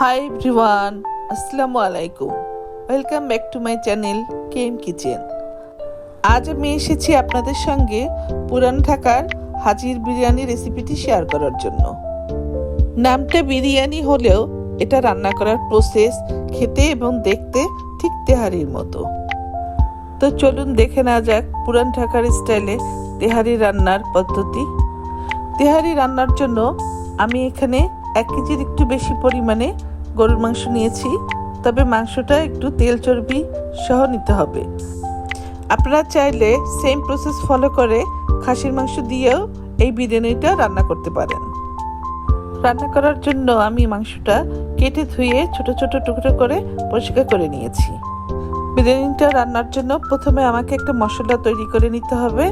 Hi everyone, Assalamu alaikum. Welcome back to my channel kmkitchen. আজ আমি এসেছি আপনাদের সঙ্গে পুরান ঢাকার হাজির বিরিয়ানি রেসিপিটি শেয়ার করার জন্য। নামটা বিরিয়ানি হলেও এটা রান্না করার প্রসেস খেতে এবং দেখতে ঠিক তেহারির মতো। তো চলুন দেখে নেওয়া যাক পুরান ঢাকার স্টাইলে তেহারি রান্নার পদ্ধতি। তেহারি রান্নার জন্য আমি এখানে 1 কেজির একটু বেশি পরিমাণে গরুর মাংস নিয়েছি, তবে মাংসটা একটু তেল চর্বি সহ নিতে হবে। আপনারা চাইলে সেম প্রসেস ফলো করে খাসির মাংস দিয়েও এই বিরিয়ানিটা রান্না করতে পারেন। রান্না করার জন্য আমি মাংসটা কেটে ধুয়ে ছোট ছোট টুকরো করে পরিষ্কার করে নিয়েছি। বিরিয়ানিটা রান্নার জন্য প্রথমে আমাকে একটা মশলা তৈরি করে নিতে হবে,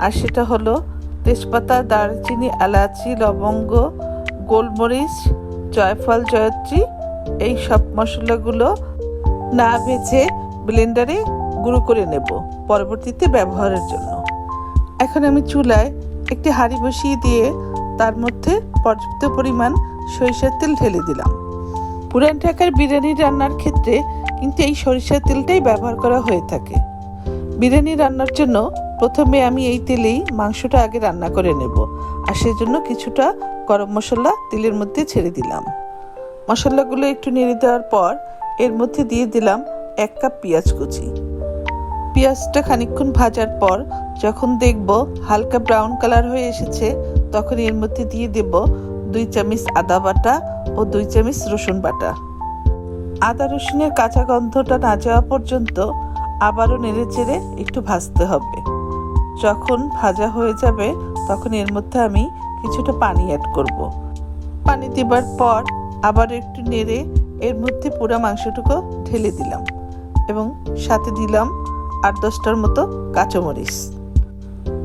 আর সেটা হলো তেজপাতা, দারচিনি, এলাচি, লবঙ্গ, গোলমরিচ, জয়ফল, জয়ত্রী, এই সব মশলাগুলো না ভেজে ব্লেন্ডারে গুঁড়ো করে নেব পরবর্তীতে ব্যবহারের জন্য। এখন আমি চুলায় একটি হাঁড়ি বসিয়ে দিয়ে তার মধ্যে পর্যাপ্ত পরিমাণ সরিষার তেল ঢেলে দিলাম। পুরান ঢাকার বিরিয়ানি রান্নার ক্ষেত্রে কিন্তু এই সরিষার তেলটাই ব্যবহার করা হয়ে থাকে। বিরিয়ানি রান্নার জন্য প্রথমে আমি এই তেলেই মাংসটা আগে রান্না করে নেব, আর সেজন্য কিছুটা গরম মশলা তেলের মধ্যে ছেড়ে দিলাম। মশলাগুলো একটু নেড়ে দেওয়ার পর এর মধ্যে দিয়ে দিলাম 1 কাপ পেঁয়াজ কুচি। পেঁয়াজটা খানিকক্ষণ ভাজার পর যখন দেখব হালকা ব্রাউন কালার হয়ে এসেছে, তখন এর মধ্যে দিয়ে দেব 2 চামচ আদা বাটা ও 2 চামচ রসুন বাটা। আদা রসুনের কাঁচা গন্ধটা না যাওয়া পর্যন্ত আবারও নেড়ে চেড়ে একটু ভাজতে হবে। যখন ভাজা হয়ে যাবে তখন এর মধ্যে আমি কিছুটা পানি অ্যাড করব। পানি দেবার পর আবার একটু নেড়ে এর মধ্যে পুরো মাংসটুকু ঢেলে দিলাম এবং সাথে দিলাম 8-10টার মতো কাঁচামরিচ।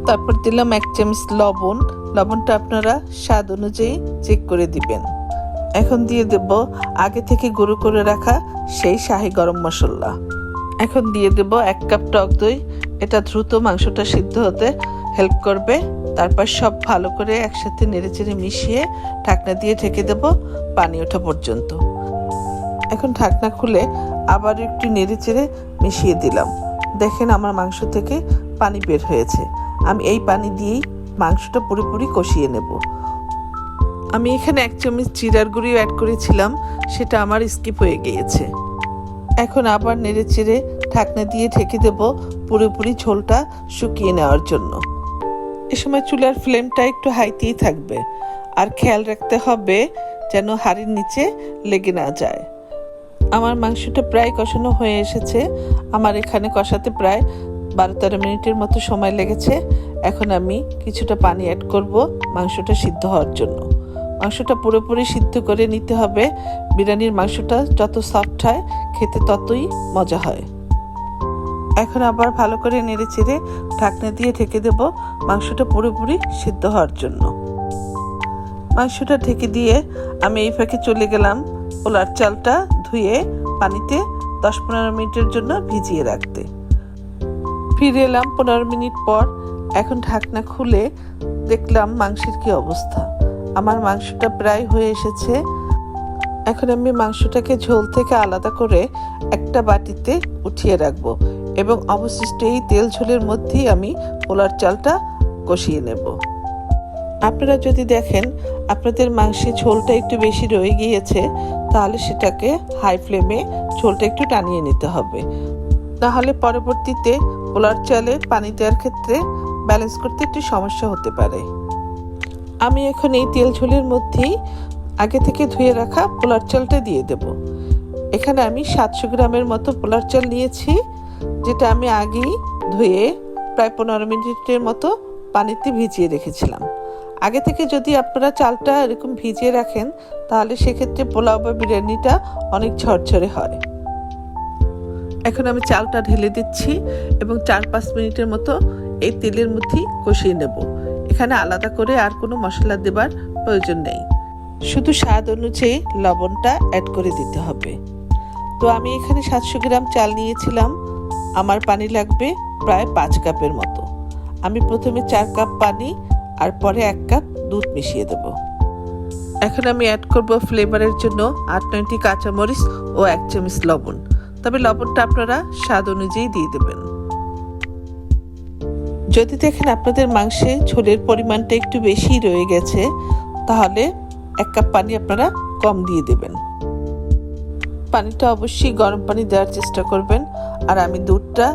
তারপর দিলাম 1 চামচ লবণ। লবণটা আপনারা স্বাদ অনুযায়ী চেক করে দিবেন। এখন দিয়ে দেব আগে থেকে গুঁড়ো করে রাখা সেই শাহি গরম মশলা। এখন দিয়ে দেব 1 কাপ টক দই। এটা দ্রুত মাংসটা সিদ্ধ হতে হেল্প করবে। তারপর সব ভালো করে একসাথে নেড়েচেড়ে মিশিয়ে ঢাকনা দিয়ে ঢেকে দেব পানি ওঠা পর্যন্ত। এখন ঢাকনা খুলে আবার একটু নেড়েচেড়ে মিশিয়ে দিলাম। দেখেন আমার মাংস থেকে পানি বের হয়েছে। আমি এই পানি দিয়েই মাংসটা পুরোপুরি কষিয়ে নেব। আমি এখানে 1 চামচ জিরার গুঁড়িও অ্যাড করেছিলাম, সেটা আমার স্কিপ হয়ে গিয়েছে। এখন আবার নেড়েচেড়ে ঢাকনা দিয়ে ঢেকে দেব পুরোপুরি ঝোলটা শুকিয়ে নেওয়ার জন্য। এ সময় চুলার ফ্লেমটা একটু হাইতেই থাকবে, আর খেয়াল রাখতে হবে যেন হাঁড়ির নিচে লেগে না যায়। আমার মাংসটা প্রায় কষানো হয়ে এসেছে। আমার এখানে কষাতে প্রায় 12-13 মিনিটের মতো সময় লেগেছে। এখন আমি কিছুটা পানি অ্যাড করব মাংসটা সিদ্ধ হওয়ার জন্য। মাংসটা পুরোপুরি সিদ্ধ করে নিতে হবে। বিরিয়ানির মাংসটা যত সফট হয় খেতে ততই মজা হয়। এখন আবার ভালো করে নেড়েচেড়ে ঢাকনা দিয়ে ঢেকে দেব মাংসটা পুরোপুরি সিদ্ধ হওয়ার জন্য। মাংসটা ঢেকে দিয়ে আমি এই ফাঁকে চলে গেলাম পোলার চালটা ধুয়ে পানিতে 10-15 মিনিটের জন্য ভিজিয়ে রাখতে। ফিরে এলাম 15 মিনিট পর। এখন ঢাকনা খুলে দেখলাম মাংসের কি অবস্থা। আমার মাংসটা প্রায় হয়ে এসেছে। এখন আমি মাংসটাকে ঝোল থেকে আলাদা করে একটা বাটিতে উঠিয়ে রাখবো এবং অবশিষ্ট এই তেল ঝোলের মধ্যেই আমি পোলার চালটা কষিয়ে নেব। আপনারা যদি দেখেন আপনাদের মাংসের ঝোলটা একটু বেশি রয়ে গিয়েছে, তাহলে সেটাকে হাই ফ্লেমে ঝোলটা একটু টানিয়ে নিতে হবে। তাহলে পরবর্তীতে পোলার চালে পানি দেওয়ার ক্ষেত্রে ব্যালেন্স করতে একটু সমস্যা হতে পারে। আমি এখন এই তেল ঝোলের মধ্যেই আগে থেকে ধুয়ে রাখা পোলার চালটা দিয়ে দেব। এখানে আমি 700 গ্রামের মতো পোলার চাল নিয়েছি, যেটা আমি আগেই ধুয়ে প্রায় 15 মিনিটের মতো পানিতে ভিজিয়ে রেখেছিলাম। আগে থেকে যদি আপনারা চালটা এরকম ভিজিয়ে রাখেন, তাহলে সেক্ষেত্রে পোলাও বা বিরিয়ানিটা অনেক ঝরঝরে হয়। এখন আমি চালটা ঢেলে দিচ্ছি এবং 4-5 মিনিটের মতো এই তেলের মধ্যেই কষিয়ে নেব। এখানে আলাদা করে আর কোনো মশলা দেবার প্রয়োজন নেই, শুধু স্বাদ অনুযায়ী লবণটা অ্যাড করে দিতে হবে। তো আমি এখানে 700 গ্রাম চাল নিয়েছিলাম। আমার পানি লাগবে প্রায় 5 কাপের মতো। আমি প্রথমে 4 কাপ পানি আর পরে 1 কাপ দুধ মিশিয়ে দেব। এখন আমি অ্যাড করব ফ্লেভারের জন্য 8-9টি কাঁচামরিচ ও 1 চামচ লবণ। তবে লবণটা আপনারা স্বাদ অনুযায়ী দিয়ে দেবেন। যদি দেখেন আপনাদের মাংসে ঝোলের পরিমাণটা একটু বেশি রয়ে গেছে, তাহলে 1 কাপ পানি আপনারা কম দিয়ে দেবেন। পানিটা অবশ্যই গরম পানি দেওয়ার চেষ্টা করবেন। আর আমি দুধটা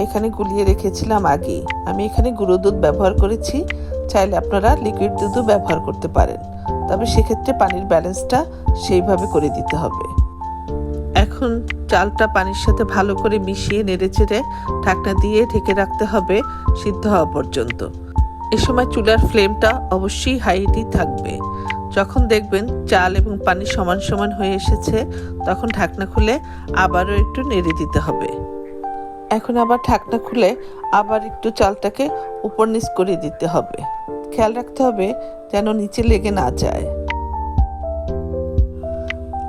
এখানে গুলিয়ে রেখেছিলাম আগেই। আমি এখানে গুঁড়ো দুধ ব্যবহার করেছি, চাইলে আপনারা লিকুইড দুধও ব্যবহার করতে পারেন, তবে সেক্ষেত্রে পানির ব্যালেন্সটা সেইভাবে করে দিতে হবে। এখন চালটা পানির সাথে ভালো করে মিশিয়ে নেড়েচেড়ে ঢাকনা দিয়ে ঢেকে রাখতে হবে সিদ্ধ হওয়া পর্যন্ত। এ সময় চুলার ফ্লেমটা অবশ্যই হাইতেই থাকবে। যখন দেখবেন চাল এবং পানি সমান সমান হয়ে এসেছে, তখন ঢাকনা খুলে আবারও একটু নেড়ে দিতে হবে। এখন আবার ঢাকনা খুলে আবার একটু চালটাকে উপর নিচ করে দিতে হবে। খেয়াল রাখতে হবে যেন নিচে লেগে না যায়।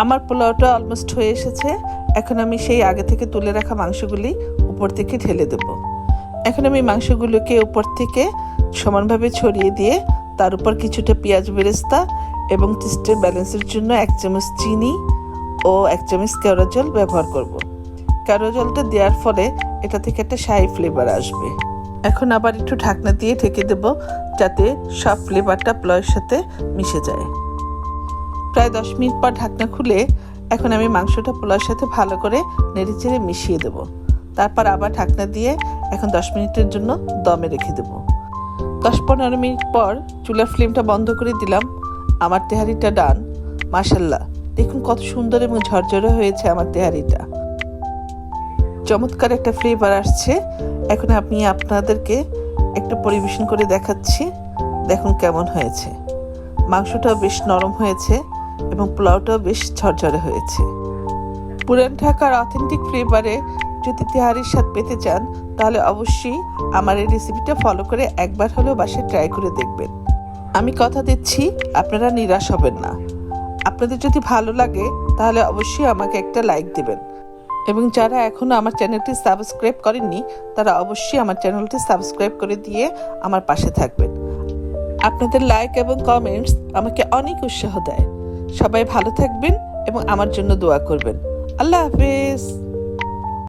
আমার পোলাওটা অলমোস্ট হয়ে এসেছে। এখন আমি সেই আগে থেকে তুলে রাখা মাংসগুলি উপর থেকে ঢেলে দেব। এখন আমি মাংসগুলোকে উপর থেকে সমানভাবে ছড়িয়ে দিয়ে তার উপর কিছুটা পেঁয়াজ বেরেস্তা এবং টেস্টের ব্যালেন্সের জন্য 1 চামচ চিনি ও 1 চামচ কেওড়া জল ব্যবহার করব। কেওড়া জলটা দেওয়ার ফলে এটা থেকে একটা শাহি ফ্লেভার আসবে। এখন আবার একটু ঢাকনা দিয়ে ঢেকে দেব, যাতে সব ফ্লেভারটা পোলাওয়ের সাথে মিশে যায়। প্রায় 10 মিনিট পর ঢাকনা খুলে এখন আমি মাংসটা পোলাওর সাথে ভালো করে নেড়েচেড়ে মিশিয়ে দেব। তারপর আবার ঢাকনা দিয়ে এখন 10 মিনিটের জন্য দমে রেখে দেব। 10-15 মিনিট পর চুলার ফ্লেমটা বন্ধ করে দিলাম। আমার তেহারিটা ডান। মাশাআল্লাহ, দেখুন কত সুন্দর এবং ঝরঝরে হয়েছে আমার তেহারিটা। চমৎকার একটা ফ্লেভার আসছে। এখন আমি আপনাদেরকে একটা পরিবেশন করে দেখাচ্ছি, দেখুন কেমন হয়েছে। মাংসটাও বেশ নরম হয়েছে এবং পোলাওটাও বেশ ঝরঝরে হয়েছে। পুরান ঢাকার অথেন্টিক ফ্লেভারে যদি তেহারির স্বাদ পেতে চান, তাহলে অবশ্যই আমার এই রেসিপিটা ফলো করে একবার হলেও বাসায় ট্রাই করে দেখবেন। আমি কথা দিচ্ছি আপনারা নিরাশ হবেন না। আপনাদের যদি ভালো লাগে তাহলে অবশ্যই আমাকে একটা লাইক দেবেন, এবং যারা এখনও আমার চ্যানেলটি সাবস্ক্রাইব করেননি তারা অবশ্যই আমার চ্যানেলটি সাবস্ক্রাইব করে দিয়ে আমার পাশে থাকবেন। আপনাদের লাইক এবং কমেন্টস আমাকে অনেক উৎসাহ দেয়। সবাই ভালো থাকবেন এবং আমার জন্য দোয়া করবেন। আল্লাহ হাফেজ।